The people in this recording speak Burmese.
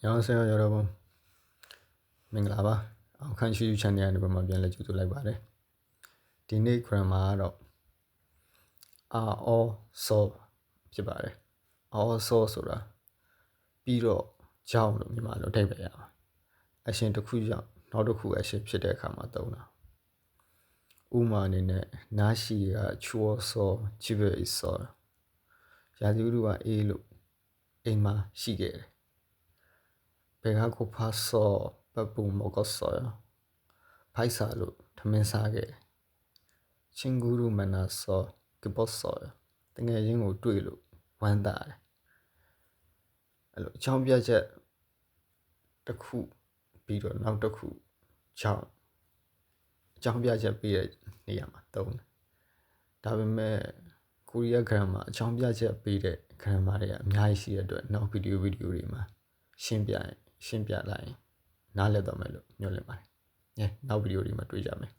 안녕하세요 여러분. 민글라바. 칸슈 채널에 보면 변래 주도လိုက်ပါတယ်. ဒီနေ့ grammar ကတော့ are so ဖြစ်ပါတယ်. are so ဆိုတာပြီးတော့ကြောင်းလို့မြန်မာလိုအဓိပ္ပာယ်ရပါတယ်. အရှင်တစ်ခုကြောင့်နောက်တစ်ခုအရှင်ဖြစ်တဲ့အခါမှာသုံးတာ. ဥပမာအနေနဲ့နားရှိက추워서 집에 있어요. ရာသီဥတုကအေးလို့အိမ်မှာရှိခဲ့တယ်. 배가 고파서 밥을 먹었어요. 바이사로ထမင်းစားခဲ့တယ်. 친구를 만나서 기뻤어요. တကယ်ချင်းကိုတွေ့လို့ဝမ်းသာတယ်. အဲ့လိုအကြောင်းပြချက်တစ်ခုပြီးတော့နောက်တစ်ခုကြောင့်အကြောင်းပြချက်ပေးတဲ့နေရာမှာသုံးတယ်. ဒါပေမဲ့ကိုရီးယား grammar အကြောင်းပြချက်ပေးတဲ့ grammar တွေကအများကြီးရှိတဲ့အတွက်နောက်ဗီဒီယိုတွေမှာရှင်းပြလိုက်ရင်နားလည်တော့မယ်လို့ညွှန်လင့်ပါတယ်. နောက်ဗီဒီယိုတွေမှာတွေ့ကြမယ်.